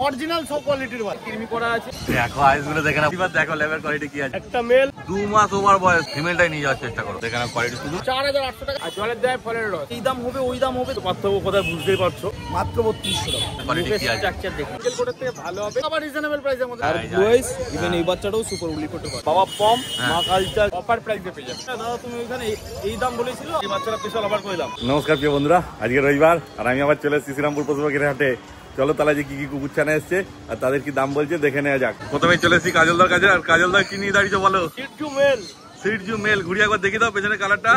Original সব কোয়ালিটির মাল কিরমি করা আছে। দেখো আইসগুলো দেখে না, দেখো লেভেল কোয়ালিটি কি আছে। একটা মেল 2 মাস ওভার বয়স ফিমেলটাই নিয়ে যাওয়ার চেষ্টা করো। দেখে না কোয়ালিটি শুধু 4800 টাকা। আর জলের দেয় ফলের রস, এই দাম হবে ওই দাম হবে, তো পার্থক্য কোথায় বুঝতেই পারছো। মাত্র 3200 টাকা। কোয়ালিটি কি আছে স্ট্রাকচার দেখো সেল কোডের থেকে ভালো হবে, আবার রিজনেবল প্রাইসের মধ্যে। আর ব্লু আইস ইভেন এই বাচ্চাটাও সুপার উলি করতে পারে। বাবা পম মা কালচার অফার প্রাইসে পেয়ে যাবে। দাদা তুমি ওখানে এই দাম বলেছিল, এই বাচ্চাটা স্পেশাল অফার করে দাম। নমস্কার প্রিয় বন্ধুরা, আজকে রবিবার আর আমি আবার চলে এসেছি শ্রীরামপুর পশুপাখির হাটে। চলো তাহলে যে কি কি কুকুরছানা এসছে আর তাদের কি দাম বলছে দেখে নেওয়া যাক। প্রথমেই চলে এসেছি কাজলদার কাছে। আর কাজলদার কি নিয়ে দাঁড়িয়েছো বলো? সিটজু মেল ঘুরিয়ে একবার দেখি দাও পেছনে কালারটা।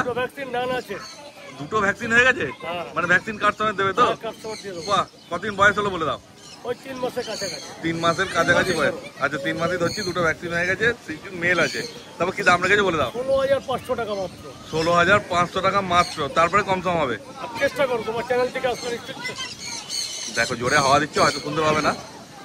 দুটো ভ্যাকসিন হয়ে গেছে, মানে ভ্যাকসিন কার্ড সময় দেবে তো? বাহ, কতদিন বয়স হলো বলে দাও? 3 মাসের কাছাকাছি বয়স। আচ্ছা 3 মাসই ধরছি, দুটো ভ্যাকসিন হয়ে গেছে, সিটজু মেল আছে। তারপর কি দাম রেখেছে বলে দাও? 16500 টাকা মাত্র। 16500 টাকা মাত্র, তারপরে কম সম হবে। চেষ্টা করো তোমার চ্যানেল থেকে আসলে। দেখো জোরে হাওয়া দিচ্ছে, হয়তো শুনতে পাবে না,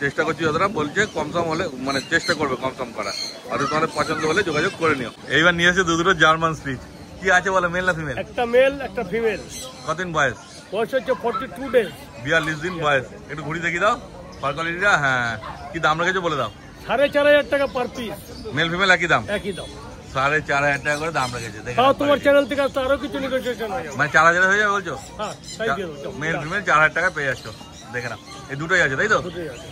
চেষ্টা করছি যতটা। বলছে কম সম হলে, মানে চেষ্টা করবে কম সম করা। আর তোমাদের পছন্দ হলে যোগাযোগ করে নিও। এইবার নিয়ে এসে দুটো জার্মান স্পিচ। কি আছে বলো, মেল না ফিমেল? একটা মেল একটা ফিমেল। কতদিন বয়স? বয়স হচ্ছে 42 ডেজ। 42 দিন বয়স। একটু ঘুরি দেখি দাও পারকলিটা। হ্যাঁ, কি দাম রেখেছে বলে দাও? 4500 টাকা পার পিস। মেল ফিমেল একই দাম? একই দাম, 4500 টাকা করে দাম রেখেছে। দেখো তোমার চ্যানেল থেকে আরো কিছু নেগোসিয়েশন হয়ে যাবে। মানে 4000 হয়ে যাবে বলছো? হ্যাঁ, তাই দিয়ে দাও। মেল ফিমেল 4000 টাকা পেয়ে যাচ্ছ। দেখে না, এই দুটোই আছে তাই তো?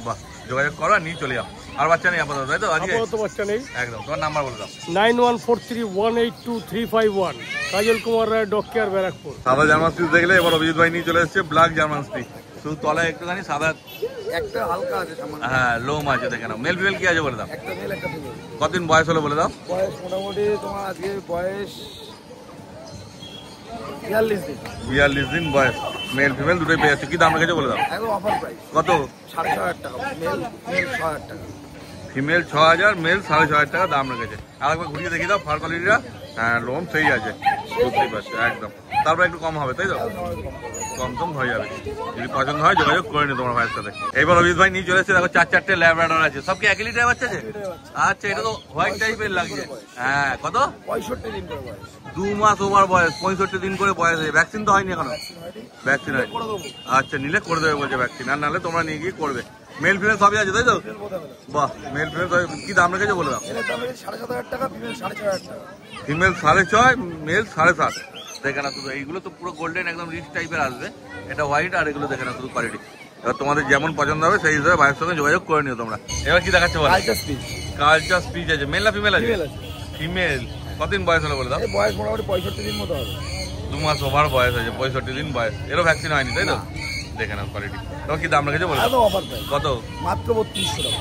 বাহ, যোগাযোগ করো আর নিয়ে চলে যাও। আর বাচ্চা নেই আপাতত তাই তো? আপাতত বাচ্চা নেই একদম। তোমার নাম্বার বলে দাও। 9143182351। কাজল কুমার রায়, ডগ কেয়ার, ব্যারাকপুর। সাদা জার্মান স্পিচ দেখলে এবার অভিজিৎ ভাই নিয়ে চলে এসেছে ব্ল্যাক জার্মান স্পিচ। শুধু তলায় একটুখানি সাদা, একটা হালকা আছে সামান্য। হ্যাঁ, লোম আছে। দেখে নাও। মেল ফিমেল কি আছে বলে দাও? একটা মেল একটা ফিমেল। কতদিন বয়স হলো বলে দাও? বয়স মোটামুটি তোমার আজকে বয়স 42 দিন। 42 দিন বয়স। মেল ফিমেল দুটোই পেয়ে যাচ্ছে। কি দাম রেখেছে বলে দাও? একদম অফার প্রাইস। কত? 6500 টাকা। মেল 6000 টাকা। ফিমেল 6000, মেল 6500 টাকা দাম রেখেছে। আর একবার ঘুরিয়ে দেখি দাও ফার কোয়ালিটিটা। হ্যাঁ, লোম সেই আছে, বুঝতেই পারছো একদম। তারপর একটু কম হবে তাই তো? কম হয়ে যাবে। যদি পছন্দ হয় যোগাযোগ করে নিও তোমার ভাইয়ের সাথে। এবার অভিজিৎ ভাই নিয়ে চলে এসেছে। দেখো 4-4টে ল্যাব্রাডর আছে। সব কি 1 লিটার বাচ্চা আছে? আচ্ছা, এটা তো হোয়াইট টাইপের লাগছে। হ্যাঁ, কত? 65 দিন করে বয়স। 2 মাস ওভার বয়স, 65 দিন করে বয়স আছে। ভ্যাকসিন তো হয়নি এখনো? ভ্যাকসিন হয়। আচ্ছা, নিলে করে দেবে বলছে ভ্যাকসিন, আর নাহলে তোমরা নিয়ে গিয়ে করবে। মেল ফিমেল সবই আছে তাই তো? বাহ, মেল ফিমেল কি দাম রেখেছে বলে দাও? 7500 টাকা, ফিমেল 6500 টাকা। Female 6.5, male 7.5। দেখে না শুধু, এইগুলো তো পুরো গোল্ডেন একদম রিচ টাইপের আসবে। এটা হোয়াইট, আর এগুলো দেখে না শুধু কোয়ালিটি। এবার তোমাদের যেমন পছন্দ হবে সেই হিসাবে ভাইয়ের সঙ্গে যোগাযোগ করে নিও তোমরা। এবার কি দেখাচ্ছে বলো? কালচার স্পিচ আছে। মেল না ফিমেল আছে? ফিমেল। কতদিন বয়স হলো বলে দাও? বয়স মোটামুটি 65 দিন মতো হবে। 2 মাস ওভার বয়স আছে, 65 দিন বয়স। এরও ভ্যাকসিন হয়নি তাই তো? দেখে নাও কোয়ালিটি। তোমার কি দাম রেখেছে বলে দাও? কত? মাত্র 3200 টাকা।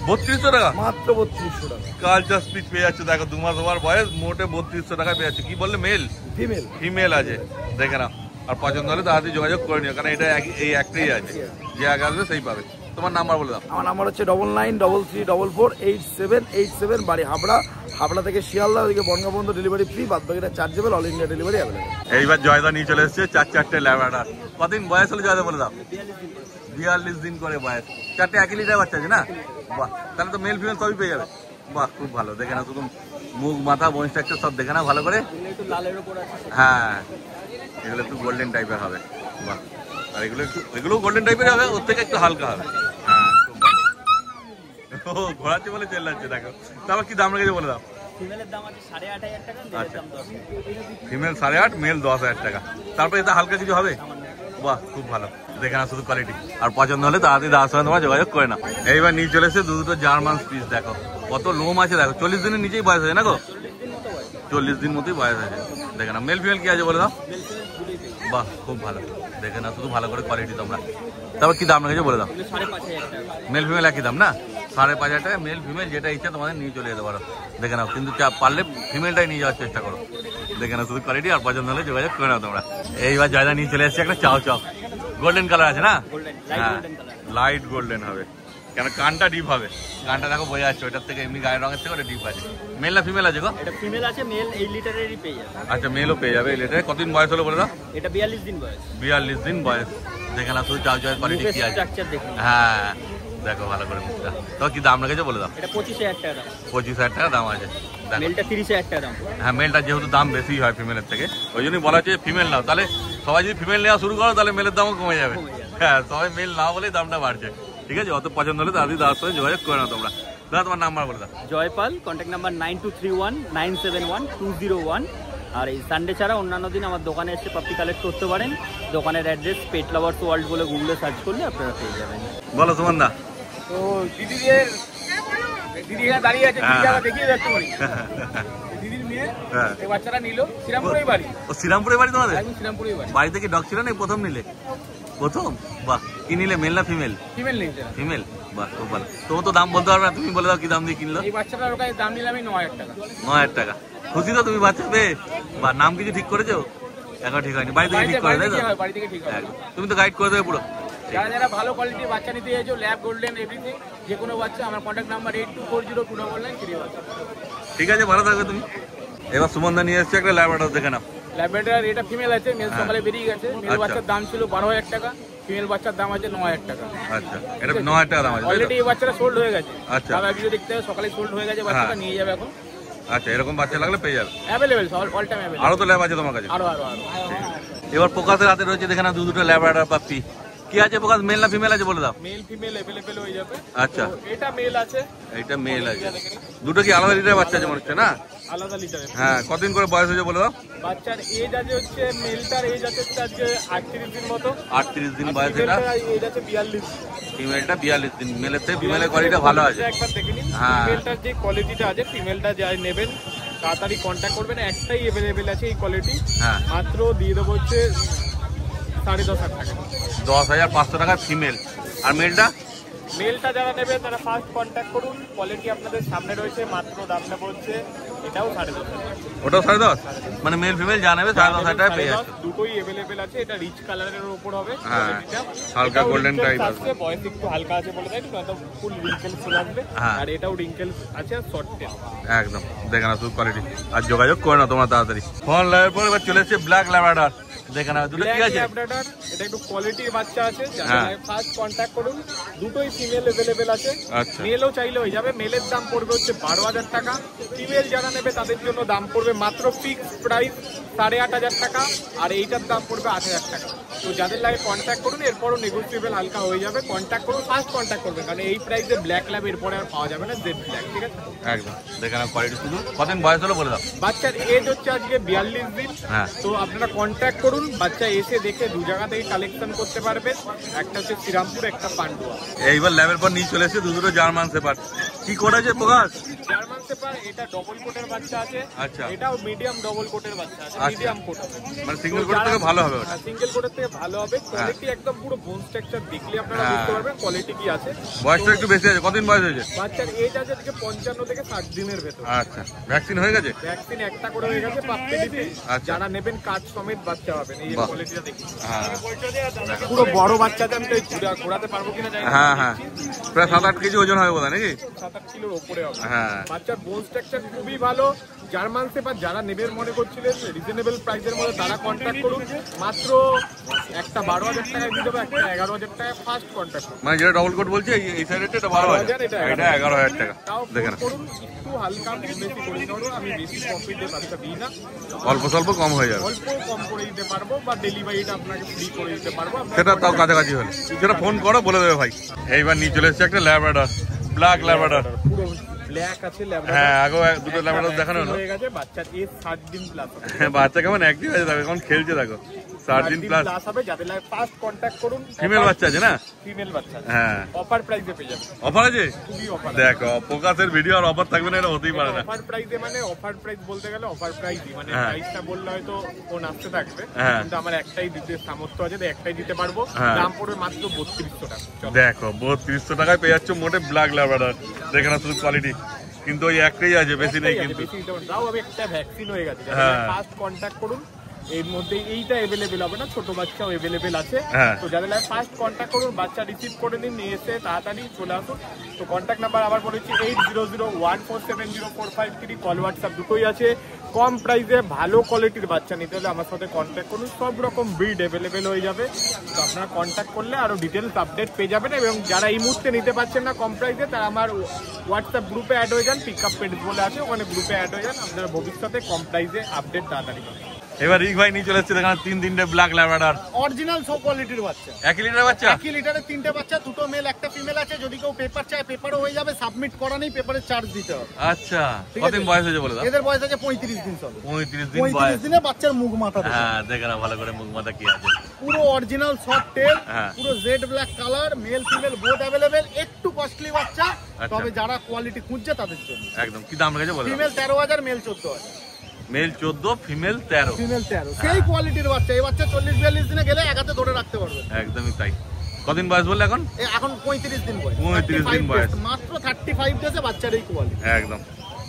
3200 টাকা? মাত্র 3200 টাকা। কালচার স্পিচ পেয়ে যাচ্ছে। দেখো 2 মাস ওভার বয়স, মোটে 3200 টাকায় পেয়ে যাচ্ছে। কি বললে? Male female? ফিমেল আছে। দেখে নাও। আর পছন্দ হলে তাড়াতাড়ি যোগাযোগ করে নিও, কারণ এটা এই একটাই আছে, যে আগে আসবে সেই পাবে। তোমার নাম্বার বলে দাও। আমার নাম্বার হচ্ছে 9933448787, বাড়ি হাবড়া। হাবড়া থেকে শিয়ালদা, ওইদিকে বনগাবন্ধু ডেলিভারি ফ্রি, বাদ বাকিটা chargeable, all India delivery available. এইবার জয়দা নিয়ে চলে এসেছে 4-4টে ল্যাব্রাডর। কতদিন বয়স হলো জয়দা বলে দাও? 42 দিন করে বয়স। 4টে 1 লিটার বাচ্চা আছে না? বাহ, তাহলে তো মেল ফিমেল সবই পেয়ে যাবে। বাহ, খুব ভালো। দেখে না শুধু মুখ, মাথা, বোন স্ট্রাকচার সব দেখে না ভালো করে। হ্যাঁ, এগুলো একটু গোল্ডেন টাইপের হবে। বাহ, আর এগুলো গোল্ডেন টাইপের হবে, ওর থেকে একটু হালকা হবে। হ্যাঁ, খুব ভালো। ও ঘোরাচ্ছে বলে চেল্লাচ্ছে। দেখো তারপর কি দাম রেখেছে বলে দাও? ফিমেলের দাম আছে 8500 টাকা। আচ্ছা, ফিমেল 8.5, মেল 10,000 টাকা। তারপর এটা হালকা কিছু হবে? বাহ, খুব ভালো। দেখে না শুধু কোয়ালিটি। আর পছন্দ হলে তাড়াতাড়ি দাঁড়ার সঙ্গে তোমার যোগাযোগ করে না। এইবার নিয়ে চলে এসে দুটো জার্মান স্পিচ। দেখো কত লোম আছে। দেখো 40 দিনের নিচেই বয়স আছে না গো? 40 দিন মতোই বয়স আছে। দেখে না। মেল ফিমেল কি আছে বলে দাও? বাহ, খুব ভালো। দেখে না শুধু ভালো করে কোয়ালিটি তোমরা। তারপর কি দাম রেখেছে বলে দাও? 5500 টাকা। মেল ফিমেল একই দাম না? 5500 টাকা। মেল ফিমেল যেটা ইচ্ছা তোমাদের নিয়ে চলে যেতে পারো। দেখে নাও, কিন্তু পারলে ফিমেলটাই নিয়ে যাওয়ার চেষ্টা করো। দেখে না শুধু কোয়ালিটি। আর পছন্দ হলে যোগাযোগ করে নাও তোমরা। এইবার জয়দা নিয়ে চলে এসেছে একটা চাও চক। গোল্ডেন কালার আছে না? হ্যাঁ, লাইট গোল্ডেন হবে। কেন কানটা ডিপ হবে। কানটা দেখো বোঝা যাচ্ছে, ওইটার থেকে এমনি গায়ের রঙের থেকে ওটা ডিপ আছে। মেল না ফিমেল আছে গো? এটা ফিমেল আছে, মেল 8 লিটারেরই পেয়ে যাবে। আচ্ছা, মেলও পেয়ে যাবে 8 লিটারে। কতদিন বয়স হলো বলে দাও? এটা 42 দিন বয়স। 42 দিন বয়স। দেখে না শুধু চাও চাও কোয়ালিটি কি আছে। স্ট্রাকচার দেখুন। হ্যাঁ, দেখো ভালো করে মুখটা। তো কি দাম রেখেছে বলে দাও। এটা 25,000 টাকা দাম। 25,000 টাকা দাম আছে। মেলটা 30,000 টাকা দাম। হ্যাঁ, মেলটা যেহেতু দাম বেশি হয় ফিমেলের থেকে, ওই জন্যই বলা হচ্ছে ফিমেল নাও। তাহলে সবাই যদি ফিমেল নেওয়া শুরু করো তাহলে মেলের দামও কমে যাবে। হ্যাঁ, সবাই মেল নাও বলেই দামটা বাড়ছে। ঠিক আছে, অত পছন্দ হলে দাদি দাদার সাথে যোগাযোগ করে নাও তোমরা। দাদা তোমার নাম্বার বলে দাও। Jaipal, contact number 9231971201। আর এই সানডে ছাড়া অন্যান্য দিন আমার দোকানে এসে পাপ্পি কালেক্ট করতে পারেন। দোকানের অ্যাড্রেস পেট লাভার্স ওয়ার্ল্ড বলে গুগলে সার্চ করলে আপনারা পেয়ে যাবেন। বলো সুমন দা। তো দিদি দাঁড়িয়ে আছে, দেখিয়ে যাচ্ছে দিদির মেয়ে এই বাচ্চাটা নিল। শ্রীরামপুরেই বাড়ি। ও শ্রীরামপুরে বাড়ি তোমাদের? শ্রীরামপুরেই বাড়ি। বাড়িতে কি ডগ ছিল না প্রথম নিলে? প্রথম? বাহ, কি নিলে, মেল না ফিমেল? ফিমেল নিয়েছে। ফিমেল, বাহ খুব ভালো। তোমার তো দাম বলতে পারবে না, তুমি বলে দাও কি দাম দিয়ে কিনলো। এই বাচ্চাটার ওখানে দাম নিলাম আমি 9,000 টাকা। 9,000 টাকা। খুশি তো তুমি বাচ্চা পেয়ে? বা নাম কিছু ঠিক করেছো? এখন ঠিক হয়নি, বাড়ি থেকে ঠিক করে দেয় তো? বাড়ি থেকে ঠিক হয়। তুমি তো গাইড করে দেবে পুরো। যারা যারা ভালো কোয়ালিটির বাচ্চা নিতে চাইছো, ল্যাব গোল্ডেন এভরিথিং, যে কোনো বাচ্চা, আমার কন্ট্যাক্ট নাম্বার 82402999 ঠিক আছে, ভালো থাকবে তুমি। এবার সুমন দা নিয়ে এসছে একটা ল্যাবরেটর, দেখে নাও। ল্যাবরেটর এটা ফিমেল আছে, মেল সকালে বেরিয়ে গেছে। মেল বাচ্চার দাম ছিল 12,000 টাকা, ফিমেল বাচ্চার দাম আছে 9,000 টাকা। আচ্ছা, এটা 9,000 টাকা দাম আছে। অলরেডি এই বাচ্চাটা সোল্ড হয়ে গেছে। আচ্ছা, তাহলে ভিডিও দেখতে হবে, সকালে সোল্ড হয়ে গেছে বাচ্চাটা, নিয়ে যাবে এখন। আচ্ছা, এরকম বাচ্চা লাগলে পেয়ে যাবে, অ্যাভেলেবেল, অল টাইম অ্যাভেলেবেল। আরো তো ল্যাব আছে তোমার কাছে? আরো। এবার প্রকাশের হাতে রয়েছে, দেখে না, দুটো ল্যাবরেটর পাপ্পি। কি আছে প্রকাশ, মেল না ফিমেল আছে বলে দাও। মেল ফিমেল अवेलेबल হয়ে যাবে। আচ্ছা, এটা মেল আছে, এটা মেল আছে। দুটো কি আলাদা লিটারের বাচ্চা আছে মনে হচ্ছে না? আলাদা লিটারে। হ্যাঁ, কতদিন করে বয়স হয়েছে বলে দাও। বাচ্চার এজ আছে হচ্ছে, মেলটার এজ আছে আজকে 38 দিন মতো। 38 দিন বয়স। এটা এজ আছে 42। ফিমেলটা 42 দিন। মেলের থেকে ফিমেলের কোয়ালিটি ভালো আছে। একবার দেখে নিন হ্যাঁ, ফিমেলটার যে কোয়ালিটিটা আছে। ফিমেলটা যাই নেবেন তাড়াতাড়ি কন্ট্যাক্ট করবেন, একটাই अवेलेबल আছে এই কোয়ালিটি। হ্যাঁ, মাত্র দিয়ে দেবো হচ্ছে 10,500 টাকা। 10,500 টাকা ফিমেল। আর মেলটা? মেলটা যারা নেবে তারা ফার্স্ট কন্ট্যাক্ট করুন। কোয়ালিটি আপনাদের সামনে রয়েছে, মাত্র দামটা পড়ছে এটাও 10,500। ওটাও 10,500? মানে মেল ফিমেল যা নেবে 10,500 টাকা পেয়ে যাচ্ছে। দুটোই अवेलेबल আছে। এটা রিচ কালারের উপর হবে, হ্যাঁ, হালকা গোল্ডেন টাইপ আছে। বয়স একটু হালকা আছে বলে তাই তো, ফুল রিঙ্কেলস চলে আসবে। আর এটাও রিঙ্কেলস আছে, আর শর্ট টেল একদম। দেখে না শুধু কোয়ালিটি, আর যোগাযোগ করে না তোমরা তাড়াতাড়ি। ফোন লাগার পর এবার চলে এসেছে ব্ল্যাক ল্যাব্রাডর। দেখে না দুটো কি আছে। ল্যাব্রাডর এটা একটু কোয়ালিটির বাচ্চা আছে, যারা ফার্স্ট কন্ট্যাক্ট করুন। দুটোই ফিমেল अवेलेबल আছে। আচ্ছা, মেলও চাইলে হয়ে যাবে। মেলের দাম পড়বে হচ্ছে 12,000 টাকা। ফিমেল যারা নেবে তাদের জন্য দাম পড়বে মাত্র ফিক্স প্রাইস 8,500 টাকা। আর এইটার দাম পড়বে 8,000 টাকা। তো যাদের লাগে কন্ট্যাক্ট করুন, এরপরও নেগোসিয়েবল হালকা হয়ে যাবে। কন্ট্যাক্ট করুন, ফার্স্ট কন্ট্যাক্ট করবেন, কারণ এই প্রাইসে ব্ল্যাক ল্যাব এরপরে আর পাওয়া যাবে না। জেড ব্ল্যাক, ঠিক আছে একদম। দেখে না কোয়ালিটি শুধু। কতদিন বয়স হলো বলে দাও। বাচ্চার এজ হচ্ছে আজকে 42 দিন। তো আপনারা কন্ট্যাক্ট করুন, বাচ্চা এসে দেখে দু জায়গা থেকে কালেকশন করতে পারবেন। একটা হচ্ছে শ্রীরামপুর, একটা পান্ডুয়া। এইবার ল্যাবের পর নিয়ে চলে এসেছে দুটো জার্মান শেপার্ড। কি কোড আছে প্রকাশ? জার্মান শেপার্ড, এটা ডবল কোটের বাচ্চা আছে। আচ্ছা, এটাও মিডিয়াম ডবল কোটের বাচ্চা আছে। মিডিয়াম কোট হবে, মানে সিঙ্গেল কোটের থেকে ভালো হবে। ওটা সিঙ্গেল কোটের থেকে ভালো হবে। কোয়ালিটি একদম পুরো বোন স্ট্রাকচার দেখলে আপনারা বুঝতে পারবেন কোয়ালিটি কি আছে। বয়সটা একটু বেশি আছে। কতদিন বয়স হয়েছে? বাচ্চার এজ আছে 55 থেকে 60 দিনের ভেতর। আচ্ছা, ভ্যাকসিন হয়ে গেছে? ভ্যাকসিন একটা করে হয়ে গেছে পাপ্পি দিতে। যারা নেবেন কাজ সমেত বাচ্চা পাবেন। এই কোয়ালিটিটা দেখুন। পুরো বড় বাচ্চা আমি তো ঘোরাতে পারবো কিনা জানি না। হ্যাঁ, প্রায় 7-8 কেজি ওজন হবে বোধহয় নাকি? 7-8 কিলোর উপরে হবে। হ্যাঁ, বাচ্চার বোন স্ট্রাকচার খুবই ভালো। জার্মান শেপার্ড যারা নেবেন মনে করছিলেন রিজনেবল প্রাইসের মধ্যে, তারা কন্ট্যাক্ট করুন। মাত্র একটা 12,000 টাকায় দিয়ে দেবো, একটা 11,000 টাকায় ফার্স্ট কন্ট্যাক্ট করুন। মানে যেটা ডবল কোট বলছে এই সাইডে এটা 12,000, এটা 11,000 টাকা। দেখে না করুন, একটু হালকা বেশি করে ধরুন। আমি বেশি প্রফিটে বাচ্চা দিই না, অল্প স্বল্প কম হয়ে যাবে। অল্প কম করে দিতে পারবো, বা ডেলিভারিটা আপনাকে ফ্রি করে দিতে পারবো। সেটা তাও কাছাকাছি হলে সেটা ফোন করো, বলে দেবে ভাই। এইবার নিয়ে চলে এসেছে একটা ল্যাব্রাডর, ব্ল্যাক ল্যাব্রাডর। পুরো ব্ল্যাক আছে ল্যাব্রাডর। হ্যাঁ, আগে দুটো ল্যাব্রাডর দেখানো হলো। হয়ে গেছে বাচ্চার এজ 60 দিন প্লাস। হ্যাঁ, বাচ্চা কেমন অ্যাক্টিভ আছে দেখো, এখন খেলছে দেখো। 60 দিন প্লাস হবে। যাদের লাগে ফার্স্ট কন্ট্যাক্ট করুন। ফিমেল বাচ্চা আছে না? ফিমেল বাচ্চা। হ্যাঁ, অফার প্রাইসে পেয়ে যাবেন। অফার আছে? খুবই অফার। দেখো প্রকাশের ভিডিও আর অফার থাকবে না, এটা হতেই পারে না। অফার প্রাইসে মানে অফার প্রাইস বলতে গেলে অফার প্রাইসই, মানে প্রাইসটা বললে হয়তো ফোন আসতে থাকবে, কিন্তু আমার একটাই দিতে সামর্থ্য আছে, একটাই দিতে পারবো। দাম পড়বে মাত্র 3200 টাকা। দেখো 3200 টাকায় পেয়ে যাচ্ছ মোটে ব্ল্যাক ল্যাব্রাডর। দেখে না শুধু কোয়ালিটি, কিন্তু ওই একটাই আছে, বেশি নেই। কিন্তু তাও আমি একটা ভ্যাকসিন হয়ে গেছে। ফার্স্ট কন্ট্যাক্ট করুন, এর মধ্যে এইটা अवेलेबल হবে না, ছোট বাচ্চাও अवेलेबल আছে। তো যাদের লাগে ফার্স্ট কন্ট্যাক্ট করুন, বাচ্চা রিসিভ করে নিন, নিয়ে এসে তাড়াতাড়ি চলে আসুন। তো কন্ট্যাক্ট নাম্বার আবার বলেছি 8001470453। কল হোয়াটসঅ্যাপ দুটোই আছে। কম প্রাইসে ভালো কোয়ালিটির বাচ্চা নিতে হলে আমার সাথে কন্ট্যাক্ট করুন, সব রকম ব্রিড অ্যাভেলেবেল হয়ে যাবে। তো আপনারা কন্ট্যাক্ট করলে আরও ডিটেলস আপডেট পেয়ে যাবেন, এবং যারা এই মুহূর্তে নিতে পারছেন না কম প্রাইসে তারা আমার হোয়াটসঅ্যাপ গ্রুপে অ্যাড হয়ে যান, পিক আপ পেজ বলে আছে, ওখানে গ্রুপে অ্যাড হয়ে যান, আপনারা ভবিষ্যতে কম প্রাইসে আপডেট তাড়াতাড়ি পাবেন। এবার রিক ভাই নিয়ে চলে এসেছে দেখেন 3 ব্ল্যাক ল্যাব্রাডর, অরিজিনাল সব কোয়ালিটির বাচ্চা, 1 লিটার বাচ্চা, 1 লিটারে 3টে বাচ্চা, 2টো মেল 1টা ফিমেল আছে। যদি কেউ পেপার চায় পেপারও হয়ে যাবে, সাবমিট করা নেই, পেপারের চার্জ দিতে হবে। আচ্ছা, কতদিন বয়স হয়েছে বলে দাও? এদের বয়স আছে 35 দিন সব। 35 দিন বয়স। 35 দিনে বাচ্চার মুখ মাথা দেখো। হ্যাঁ, দেখে না ভালো করে মুখ মাথা কি আছে। পুরো অরিজিনাল শর্ট টেল, হ্যাঁ। পুরো jet black colour, male female both available. একটু কস্টলি বাচ্চা, তবে যারা কোয়ালিটি খুঁজছে তাদের জন্য একদম। কি দাম রেখেছে বলে দাও? Female 13000, male 14000। Male 14, female 13। Female 13, সেই কোয়ালিটির বাচ্চা। এই বাচ্চা 40-42 দিনে গেলে এক হাতে ধরে রাখতে পারবে। একদমই তাই। কদিন বয়স বললে এখন? এখন 35 দিন বয়স। 35 দিন বয়স, মাত্র 35 ডেজে বাচ্চার এই কোয়ালিটি। একদম।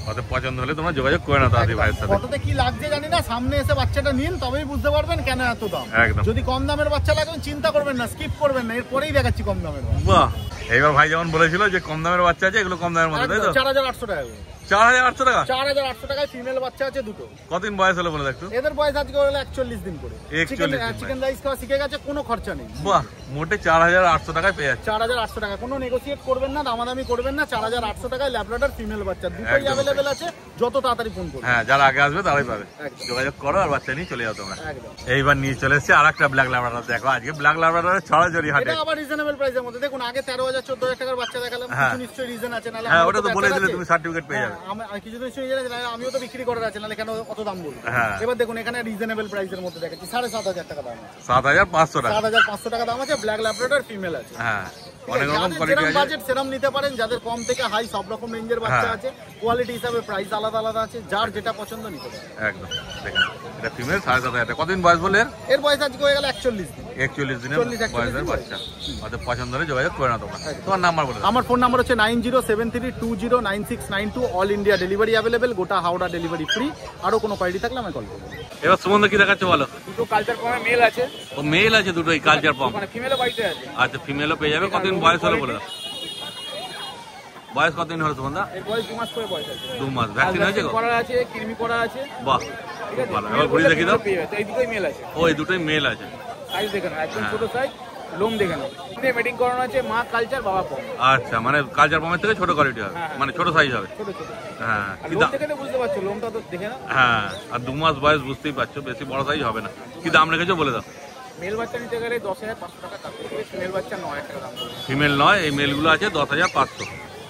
ওতে পছন্দ হলে তোমরা যোগাযোগ করে নাও তাড়াতাড়ি ভাইয়ের সাথে। কততে কি লাগছে জানি না, সামনে এসে বাচ্চাটা নিন, তবেই বুঝতে পারবেন কেন এত দাম। একদম। যদি কম দামের বাচ্চা লাগবে চিন্তা করবেন না, স্কিপ করবেন না, এরপরেই দেখাচ্ছি কম দামের বাচ্চা। বাহ, এইবার ভাই যেমন বলেছিল যে কম দামের বাচ্চা আছে, এগুলো কম দামের মধ্যে, তাই তো? 4800 টাকা। 4800 টাকা? 4800 টাকায় ফিমেল বাচ্চা আছে দুটো। কতদিন বয়স হলো বলে দেখো? এদের বয়স আজকে হলো 41 দিন করে। 41 দিন। চিকেন রাইস খাওয়া শিখে গেছে, কোনো খরচা নেই। বাহ, মোটে 4800 টাকায় পেয়ে যাচ্ছে। 4800 টাকা, কোনো নেগোসিয়েট করবেন না, দামাদামি করবেন না। 4800 টাকায় ল্যাব্রাডর ফিমেল বাচ্চা দুটোই অ্যাভেলেবেল আছে। যত তাড়াতাড়ি ফোন করুন। হ্যাঁ, যারা আগে আসবে তারাই পাবে। যোগাযোগ করো আর বাচ্চা নিয়ে চলে যাও তোমরা। এইবার নিয়ে চলে এসেছে আরেকটা ব্ল্যাক ল্যাব্রাডর। দেখো আজকে ব্ল্যাক ল্যাব্রাডরের ছড়াছড়ি হাটে। এটা আবার রিজনেবল প্রাইসের মধ্যে। দেখুন আগে 13000 14000 টাকার বাচ্চা দেখালাম, কিছু নিশ্চয়ই রিজন আছে, নালে হ্যাঁ, ওটা তো বলে দিলে তুমি সার্টিফিকেট পেয়ে যাবে। আমি কিছু নিশ্চয়ই আমিও তো বিক্রি করার আছে, নালে কেন অত দাম বলবো। হ্যাঁ, এবার দেখুন এখানে রিজনেবল প্রাইসের মধ্যে দেখাচ্ছি, 7500 টাকা দাম আছে। 7500 টাকা? 7500 টাকা দাম আছে। ব্ল্যাক ল্যাব্রাডর ফিমেল আছে। হ্যাঁ, অনেক রকম কোয়ালিটি আছে। বাজেট সেরকম নিতে পারেন, যাদের কম থেকে হাই সব রকম রেঞ্জের বাচ্চা আছে। কোয়ালিটি হিসাবে প্রাইস আলাদা আলাদা আছে, যার যেটা পছন্দ নিতে পারেন। একদম। দেখেন এটা ফিমেল 7500 টাকা। কতদিন বয়স বলে? এর বয়স আজকে হয়ে গেল 41 দিন। 41 দিনের বয়সের বাচ্চা। ওদের পছন্দ হলে যোগাযোগ করে নাও তোমরা। তোমার নাম্বার বলে দাও। আমার ফোন নাম্বার হচ্ছে 9073209692। অল ইন্ডিয়া ডেলিভারি অ্যাভেলেবেল, গোটা হাওড়া ডেলিভারি ফ্রি। আরো কোনো কোয়ালিটি থাকলে আমি কল করবো। এবার সুমন্ত কি দেখাচ্ছে বলো? দুটো কালচার পমে মেল আছে। ও মেল আছে দুটোই কালচার পম? মানে ফিমেলও বাড়িতে আছে। আচ্ছা, ফিমেলও পেয়ে যাবে। কতদিন বয়স হলো বলে দাও? বয়স কতদিন হলো সুমন্ত? এর বয়স 2 মাস করে বয়স আছে। 2 মাস। ভ্যাকসিন হয়েছে? করা আছে, কৃমি করা আছে। বাহ, খুব ভালো। এবার ঘুরে দেখি দাও। এই দুটোই মেল আছে। ও, এই দুটোই মেল আছে। সাইজ দেখে নাও, একদম ছোট সাইজ, লোম দেখে নাও। মেটিং করানো আছে, মা কালচার বাবা পম। আচ্ছা, মানে কালচার পমের থেকে ছোট কোয়ালিটি হবে, মানে ছোট সাইজ হবে। ছোট ছোট। হ্যাঁ, লোম দেখে তো বুঝতে পারছো, লোমটা তো দেখে নাও। হ্যাঁ, আর 2 মাস বয়স বুঝতেই পারছো, বেশি বড় সাইজ হবে না। কি দাম রেখেছো বলে দাও? মেল বাচ্চা নিতে গেলে 10500 টাকা দাম পড়বে, ফিমেল বাচ্চা 9000 টাকা দাম পড়বে। ফিমেল নয়, এই মেলগুলো আছে 10500।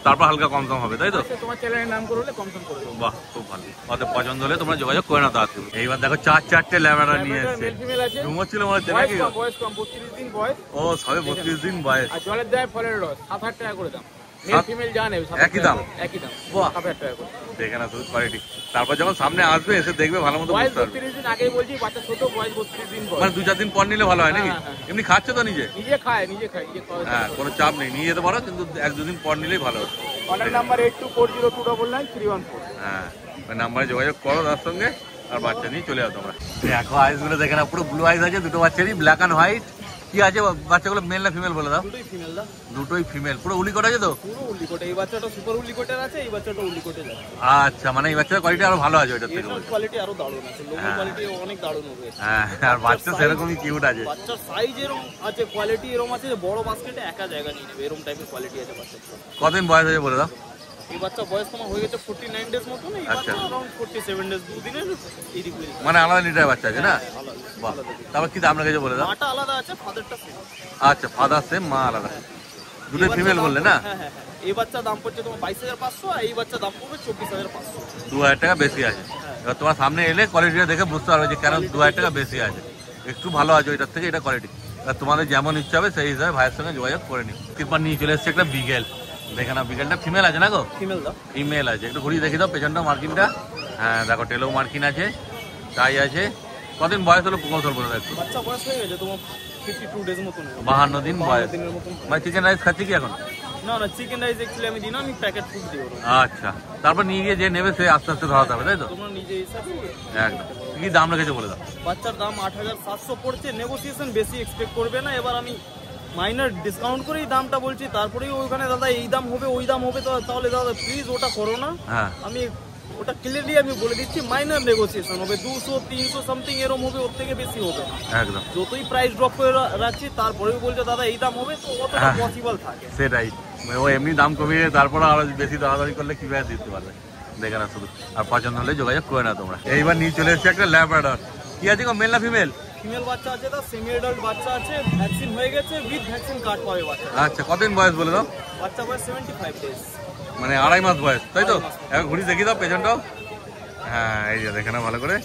তারপর হালকা কম সম হবে, তাই তো? তোমার চ্যানেলের নাম করলে কম সম করে দেবো। বাহ, খুব ভালো। ওদের পছন্দ হলে তোমরা যোগাযোগ করে নাও তাড়াতাড়ি। এইবার দেখো 4-4টে ল্যাব্রাডর নিয়ে এসেছে। মেল ফিমেল আছে। ঘুমোচ্ছিল মনে হচ্ছে নাকি? বয়স কম, 32 দিন বয়স। ও, সবে 32 দিন বয়স। আর জলের দেয় ফলের রস, 7000 টাকা করে দাম। মেল ফিমেল জানে একই দাম? একই দাম। বাহ, 7000 টাকা করে। দেখে না শুধু কোয়ালিটি। তারপর যখন সামনে আসবে এসে দেখবে ভালো মতো বয়স বুঝতে পারবে। 32 দিন আগেই বলছি, বাচ্চা ছোট, বয়স 32 দিন বয়স। মানে 2-4 দিন পর নিলে ভালো হয় নাকি? হ্যাঁ। এমনি খাচ্ছে তো নিজে? নিজে খায়, নিজে খায়। হ্যাঁ, কোনো চাপ নেই, নিয়ে যেতে পারো, কিন্তু 1-2 দিন পর নিলেই ভালো হবে। Contact number 8240299314। হ্যাঁ, ওই নাম্বারে যোগাযোগ করো তার সঙ্গে, আর বাচ্চা নিয়ে চলে যাও তোমরা। দেখো আইস গুলো দেখে না, পুরো ব্লু আইস আছে দুটো বাচ্চারই, ব্ল্যাক অ্যান্ড হোয়াইট। কি আছে বাচ্চাগুলো, মেল না ফিমেল বলে দাও? দুটোই ফিমেল দা। দুটোই ফিমেল। পুরো উলিকট আছে তো? পুরো উলিকট। এই বাচ্চাটা সুপার উলিকটের আছে, এই বাচ্চাটা উলিকটের আছে। আচ্ছা, মানে এই বাচ্চার কোয়ালিটি আরো ভালো আছে ওইটার থেকে? এর কোয়ালিটি আরো দারুণ আছে, লোমের কোয়ালিটি অনেক দারুণ হবে। হ্যাঁ, আর বাচ্চা সেরকমই কিউট আছে। বাচ্চার সাইজ এরকম আছে, কোয়ালিটি এরকম আছে যে বড় বাস্কেটে একা জায়গা নিয়ে নেবে, এরকম টাইপের কোয়ালিটি আছে বাচ্চার। কতদিন বয়স হয়েছে বলে দাও? এই বাচ্চা বয়স তোমার হয়ে গেছে 49 ডেজ মতন। এই বাচ্চা अराउंड 47 ডেজ, দুদিনের এই দিকে। মানে আলাদা লিটার বাচ্চা আছে না? বাহ, তারপর কি দাম রেখেছে বলে দাও? মাটা আলাদা আছে, ফাদারটা সেম। আচ্ছা, ফাদার সেম, মা আলাদা। দুটোই ফিমেল বললে না? হ্যাঁ হ্যাঁ। এই বাচ্চা দাম পড়ছে তোমার 22500, আর এই বাচ্চা দাম পড়বে 24500। 2000 টাকা বেশি আছে। এবার তোমার সামনে এলে কোয়ালিটিটা দেখে বুঝতে পারবে যে কেন 2000 টাকা বেশি আছে। একটু ভালো আছে ওইটার থেকে, এটা কোয়ালিটি। এবার তোমাদের যেমন ইচ্ছা হবে সেই হিসাবে ভাইয়ের সঙ্গে যোগাযোগ করে নিও। এরপর নিয়ে চলে এসছে একটা বিগেল। দেখে না, বিগেলটা ফিমেল আছে না গো? ফিমেল দাও। ফিমেল আছে। একটু ঘুরিয়ে দেখি দাও পেছনটা, মার্কিনটা। হ্যাঁ, দেখো টেলো মার্কিন আছে, তাই আছে। কদিন বয়স হলো কৌশল বলে দেখো? বাচ্চা বয়স হয়ে গেছে তোমার 52 ডেজ মতন। 52 দিন বয়স। দিনের মতন। মানে চিকেন রাইস খাচ্ছি কি এখন? না না, চিকেন রাইস एक्चुअली আমি দিই না, আমি প্যাকেট ফুড দিই ওর। আচ্ছা, তারপর নিয়ে গিয়ে যে নেবে সে আস্তে আস্তে ধরাতে হবে, তাই তো? তোমরা নিজে হিসাবে। একদম। কি দাম রেখেছে বলে দাও? বাচ্চার দাম 8700 পড়ছে, নেগোসিয়েশন বেশি এক্সপেক্ট করবে না। এবার আমি মাইনার ডিসকাউন্ট করেই দামটা বলছি, তারপরেই ওখানে দাদা এই দাম হবে ওই দাম হবে, তো তাহলে দাদা প্লিজ ওটা করো না। হ্যাঁ, আমি ওটা ক্লিয়ারলি আমি বলে দিচ্ছি মাইনার নেগোসিয়েশন হবে, 200-300 সামথিং এরকম হবে, ওর থেকে বেশি হবে না। একদম যতই প্রাইস ড্রপ করে রাখছি তারপরেও বলছে দাদা এই দাম হবে, তো অতটা পসিবল থাকে। সেটাই, ও এমনি দাম কমিয়ে তারপর আরো বেশি দাঁড়াদাড়ি করলে কিভাবে দিতে পারবে, দেখে না শুধু। আর পছন্দ হলে যোগাযোগ করে না তোমরা। এইবার নিয়ে চলে এসেছে একটা ল্যাব্রাডর। কি আছে গো, মেল না ফিমেল? ফিমেল বাচ্চা আছে, তার সেমি অ্যাডাল্ট বাচ্চা আছে, ভ্যাকসিন হয়ে গেছে, উইথ ভ্যাকসিন কার্ড পাবে বাচ্চা। আচ্ছা, কতদিন বয়স বলে দাও? বাচ্চা বয়স 75 ডেজ, মানে 2.5 মাস বয়স, তাই তো? এখন ঘুরি দেখি দাও পেছনটাও। হ্যাঁ, এই যে দেখে না ভালো করে,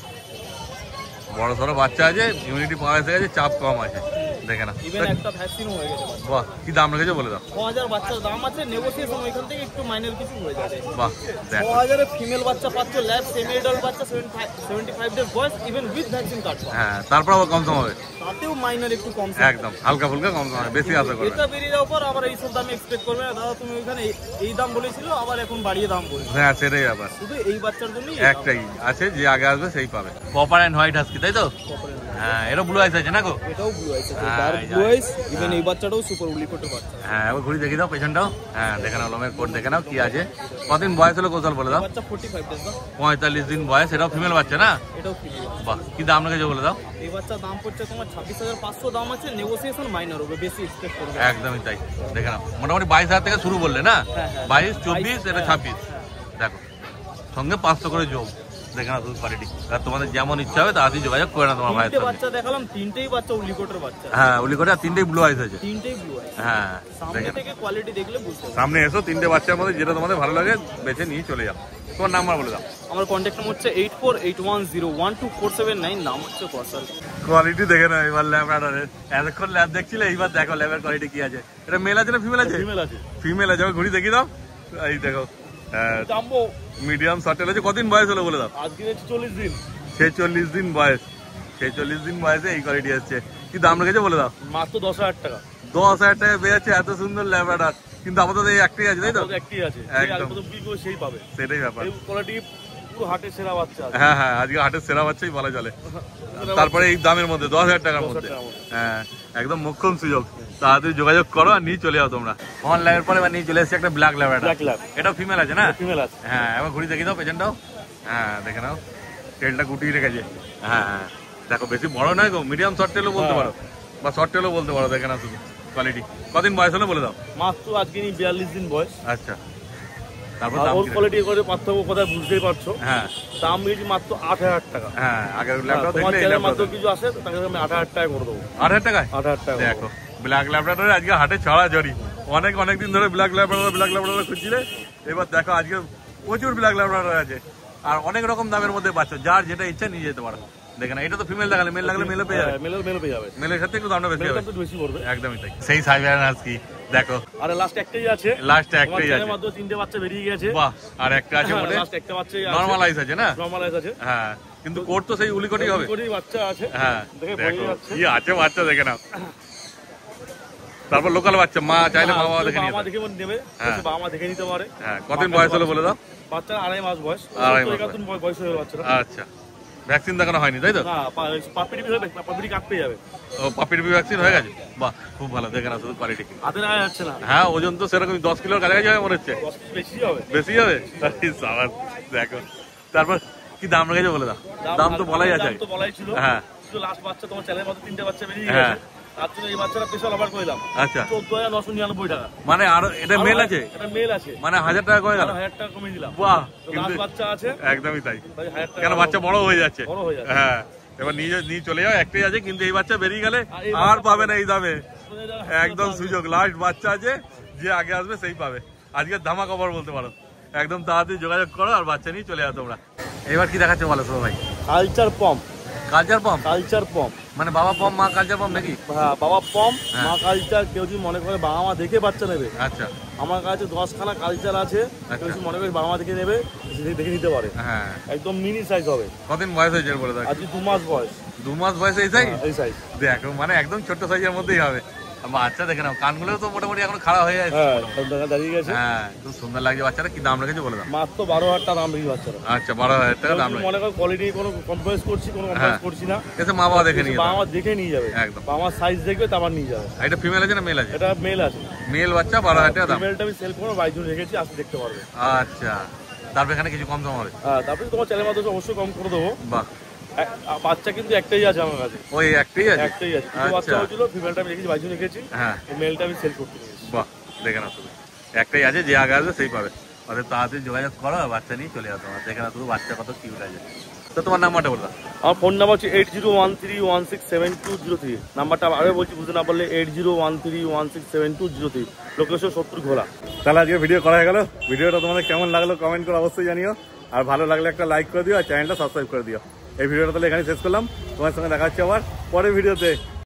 বড় সড়ো বাচ্চা আছে, ইমিউনিটি পাওয়ার এসে গেছে, চাপ কম আছে, দেখে না। ইভেন একটা ভ্যাকসিনও হয়ে গেছে। বাহ, কি দাম রেখেছে বলে দাও? 6000 বাচ্চার দাম আছে, নেগোসিয়েশন ওইখান থেকে একটু মাইনার কিছু হয়ে যাবে। বাহ, দেখো 6000 এ ফিমেল বাচ্চা পাচ্ছ, ল্যাব সেমি অ্যাডাল্ট বাচ্চা, 75 ডেজ বয়স, ইভেন উইথ ভ্যাকসিন কার্ড পাবে। হ্যাঁ, তারপর আবার কম হবে, তাতেও মাইনার একটু কম। একদম হালকা ফুলকা কম হবে, বেশি আশা করবে। এটা বেরিয়ে যাওয়ার পর আবার এইসব দাম এক্সপেক্ট করবে না দাদা, তুমি ওইখানে এই দাম বলেছিল, আবার এখন বাড়িয়ে দাম বলছো। হ্যাঁ, সেটাই ব্যাপার। শুধু এই বাচ্চার জন্যই একটাই আছে, যে আগে আসবে সেই পাবে। কপার এন্ড হোয়াইট হাস্কি, তাই তো? হ্যাঁ, এরও ব্লু আইস আছে না গো? এটাও ব্লু আইস আছে, হ্যাঁ, ডার্ক ব্লু আইস, ইভেন এই বাচ্চাটাও সুপার উলিকোটের বাচ্চা। হ্যাঁ, এবার ঘুরি দেখি দাও পেছনটাও। হ্যাঁ, দেখে নাও, লোমের কোট দেখে নাও কি আছে। কতদিন বয়স হলো কোথাও বলে দাও? বাচ্চা 45 ডেজ না, 45 দিন বয়স। এটাও ফিমেল বাচ্চা না? এটাও ফিমেল। বাহ, কি দাম রেখেছে বলে দাও? এই বাচ্চার দাম পড়ছে তোমার 26500 দাম আছে, নেগোসিয়েশন মাইনর হবে, বেশি এক্সপেক্ট করবে। একদমই তাই, দেখে নাও। মোটামুটি 22,000 থেকে শুরু বললে না? হ্যাঁ, হ্যাঁ। 22, 24, এটা 26। দেখো, সঙ্গে 500 করে যোগ, দেখে না দুধ কোয়ালিটি। আর তোমাদের যেমন ইচ্ছা হবে তাড়াতাড়ি যোগাযোগ করে না তোমার ভাইয়ের তিনটে সাথে। বাচ্চা দেখালাম, তিনটেই বাচ্চা উলিকোটের বাচ্চা। হ্যাঁ, উলিকোটে, আর 3টেই ব্লু আইস আছে। 3টেই ব্লু আইস। হ্যাঁ, সামনে দেখে থেকে কোয়ালিটি দেখলে বুঝতে পারবে। সামনে এসো, 3টে বাচ্চার মধ্যে যেটা তোমাদের ভালো লাগে বেছে নিয়ে চলে যাও। তোমার নাম্বার বলে দাও। আমার কন্ট্যাক্ট নাম্বার হচ্ছে 8481012479, নাম হচ্ছে কসাল। কোয়ালিটি দেখে না এবার ল্যাব্রাডরের। এতক্ষণ ল্যাব দেখছিলে, এইবার দেখো ল্যাবের কোয়ালিটি কি আছে। এটা মেল আছে না ফিমেল আছে? ফিমেল আছে। ফিমেল আছে, এবার ঘুরি দেখি দাও। এই দেখো, জাম্বো মিডিয়াম শর্টেল আছে। কতদিন বয়স হলো বলে দাও? আজকে 40 দিন। 46 দিন বয়স। 46 দিন বয়সে এই কোয়ালিটি আসছে। কি দাম রেখেছে বলে দাও? মাত্র 10,000 টাকা। 10,000 টাকা পেয়েছে এত সুন্দর ল্যাব্রাডর, কিন্তু আপাতত এই একটাই আছে, তাই তো? একটাই আছে, একদম। সেই পাবে। সেটাই ব্যাপার। এই কোয়ালিটি পুরো হাটের সেরা বাচ্চা আছে। হ্যাঁ হ্যাঁ, আজকে হাটের সেরা বাচ্চাই বলা চলে। তারপরে এই দামের মধ্যে 10,000 টাকার মধ্যে, 10,000 টাকার মধ্যে। হ্যাঁ, একদম মোক্ষম সুযোগ। তাড়াতাড়ি যোগাযোগ করো আর নিয়ে চলে যাও তোমরা। অনলাইনের পরে এবার নিয়ে চলে এসেছে একটা ব্ল্যাক ল্যাব্রাডর। Black lab. এটা ফিমেল আছে না? ফিমেল আছে। হ্যাঁ, এবার ঘুরি দেখি দাও পেছনটাও। হ্যাঁ, দেখে নাও, টেলটা গুটিয়ে রেখেছে। হ্যাঁ হ্যাঁ, দেখো বেশি বড় নয় গো, মিডিয়াম শর্ট টেলও বলতে পারো, বা শর্ট টেলও বলতে পারো, দেখে নাও শুধু কোয়ালিটি। কদিন বয়স হলো বলে দাও? মাত্র আজকে 42 দিন বয়স। আচ্ছা, তারপর আর দাম ওর কি? কোয়ালিটি করে পার্থক্য কোথায় বুঝতেই পারছো। হ্যাঁ দাম দিয়েছি মাত্র 8,000 টাকা। হ্যাঁ, আগের ল্যাপটপ তোমার দেখলে এই চ্যানেল ল্যাপটপ মাত্র কিছু আসে, তাকে আমি 8,000 টাকা করে দেবো। 8,000 টাকায়? 8,000 টাকা দেখো, ব্ল্যাক ল্যাব্রাডর আজকে হাটে ছড়া জড়ি। অনেক দিন ধরে ব্ল্যাক ল্যাব্রাডর খুঁজছিলে, এবার দেখো আজকে প্রচুর ব্ল্যাক ল্যাব্রাডর আছে। আর অনেক রকম দামের মধ্যে পাচ্ছ, যার যেটা ইচ্ছা নিয়ে যেতে পারো। দেখে না, এটা তো ফিমেল দেখালে, মেল লাগলে মেলে পেয়ে যাবে। মেল পেয়ে যাবে। মেলের সাথে একটু দামটা বেশি হবে। মেলটা একটু বেশি পড়বে। একদমই তাই। সেই সাইবেরিয়ান হাস্কি দেখো, আরে লাস্ট একটাই আছে। লাস্ট তোমার একটাই চ্যানেল আছে। মাত্র 3টে বাচ্চা বেরিয়ে গেছে। বাহ, আর একটা আছে বলে লাস্ট একটা বাচ্চাই আছে। নরমালাইজ আছে না? নরমালাইজ আছে। হ্যাঁ, কিন্তু কোট তো সেই উলিকটি হবে। উলিকটি বাচ্চা আছে। হ্যাঁ, দেখে দেখো বোঝা যাচ্ছে। কি আছে বাচ্চা, দেখে নাও। তারপর লোকাল বাচ্চা, মা চাইলে মা বাবা দেখে নিতে বাবা দেখে নেবে, হ্যাঁ। বাবা মা দেখে নিতে পারে। হ্যাঁ, কতদিন বয়স হলো বলে দাও? বাচ্চার 2.5 মাস বয়স। 2.5 মাস একাদুন বয়স হয়ে বাচ্চারা। আচ্ছা, ভ্যাকসিন দেখানো হয়নি তাই তো? না, পাপিটি হবে, পাপিটি কাট পেয়ে যাবে। ও, পাপির ভ্যাকসিন হয়ে গেছে? বাহ, খুব ভালো, দেখে না শুধু কোয়ালিটি। হাতে নেওয়া যাচ্ছে না। হ্যাঁ, ওজন তো সেরকম 10 কিলোর কাছাকাছি হবে মনে হচ্ছে। 10 কেজি বেশি হবে। বেশি হবে? সাবাস, দেখো। তারপর কি দাম রেখেছে বলে দাও? দাম তো বলাই আছে। দাম তো বলাই ছিল। হ্যাঁ, শুধু লাস্ট বাচ্চা তোমার চ্যানেল মাত্র 3টে বাচ্চা বেরিয়ে হ্যাঁ। গেছে। তার জন্য এই বাচ্চাটা স্পেশাল অফার করলাম। আচ্ছা, 14,999 টাকা। মানে আরো এটা মেল আছে? এটা মেল আছে। মানে 1,000 টাকা করে গেল? 1,000 টাকা কমিয়ে দিলাম। বাহ, তো কিন্তু লাস্ট বাচ্চা আছে। একদমই তাই। তাই 1,000 টাকা। কেন, বাচ্চা বড় হয়ে যাচ্ছে। বড় হয়ে যাচ্ছে। হ্যাঁ, এবার নিয়ে চলে যাও, একটাই আছে, কিন্তু এই বাচ্চা বেরিয়ে গেলে আর এই আর বাচ্চা পাবে না এই দামে। সোজা যাওয়া একদম সুযোগ, লাস্ট বাচ্চা আছে, যে আগে আসবে সেই পাবে। আজকে ধামা খবর বলতে পারো। একদম তাড়াতাড়ি যোগাযোগ করো আর বাচ্চা নিয়ে চলে যাও তোমরা। এবার কি দেখাচ্ছে বলো শুভ ভাই? কালচার পম। Culture pump? কালচার পম মানে বাবা পাম্প মা কালচার পাম্প নাকি? হ্যাঁ, বাবা পম হ্যাঁ। মা কালচার। কেউ যদি মনে করে বাবা মা দেখে বাচ্চা নেবে, আচ্ছা, আমার কাছে 10খানা কালচার আছে। কেউ যদি মনে করে বাবা মা দেখে নেবে, দেখে নিতে পারে। হ্যাঁ। একদম মিনি সাইজ হবে। কদিন বয়স হয়েছে বলে দাও? আজকে 2 মাস বয়স। 2 মাস বয়সে এই সাইজ? এই সাইজ দেখো, মানে একদম ছোট্ট সাইজের মধ্যেই হবে। বাচ্চা দেখে নাও, কানগুলো তো মোটামুটি এখন খারাপ হয়ে যাচ্ছে। হ্যাঁ, সব জায়গায় দাঁড়িয়ে গেছে। হ্যাঁ, খুব সুন্দর লাগছে বাচ্চাটা। কি দাম রেখেছে বলে দাও? মাত্র 12,000 টাকা দাম রেখে বাচ্চারা। আচ্ছা, 12,000 টাকা দাম কেউ যদি রেখেছে। মনে করে কোয়ালিটি কোনো কম্প্রোমাইজ করছি, কোনো কম্প্রোমাইজ করছি না। এসে মা বাবা দেখে নিয়ে বাবা মা দেখে নিয়ে যাবে। একদম। বাবা মা সাইজ দেখবে, তারপর নিয়ে যাবে। এটা ফিমেল আছে না মেল আছে? এটা মেল আছে। মেল বাচ্চা 12,000 টাকা দাম। ফিমেলটা আমি সেল করে 22 জন রেখেছি, আসতে দেখতে পারবে। আচ্ছা, তারপর এখানে কিছু কম হবে। হ্যাঁ, তারপরে তোমার চ্যানেল মাধ্যমে অবশ্যই কম করে দেবো। বাহ, বাচ্চা কিন্তু একটাই আছে আমার কাছে, ওই একটাই আছে? একটাই আছে। দুটো বাচ্চা হয়েছিল, ফিমেলটা আমি রেখেছি, বাইজু রেখেছি, হ্যাঁ, মেলটা আমি সেল করতে নিয়েছি। বাহ, দেখে না তুমি একটাই আছে, যে আগে আসবে সেই পাবে। ওদের তাড়াতাড়ি যোগাযোগ করো, বাচ্চা নিয়ে চলে যাও তোমার। দেখে না তুমি বাচ্চা কত কিউট আছে। তো তোমার নাম্বারটা বললাম। আমার ফোন নাম্বার হচ্ছে 8013167203। নাম্বারটা আগে বলছি, বুঝতে না পারলে 8013167203। লোকেশন 70 ঘোলা। তাহলে আজকে ভিডিও করা হয়ে গেল। ভিডিওটা তোমাদের কেমন লাগলো কমেন্ট করে অবশ্যই জানিও, আর ভালো লাগলে একটা লাইক করে দিও, আর চ্যানেলটা সাবস্ক্রাইব করে দিও। এই ভিডিওটা তাহলে এখানে শেষ করলাম। তোমার সঙ্গে দেখা হচ্ছে আবার পরের ভিডিওতে।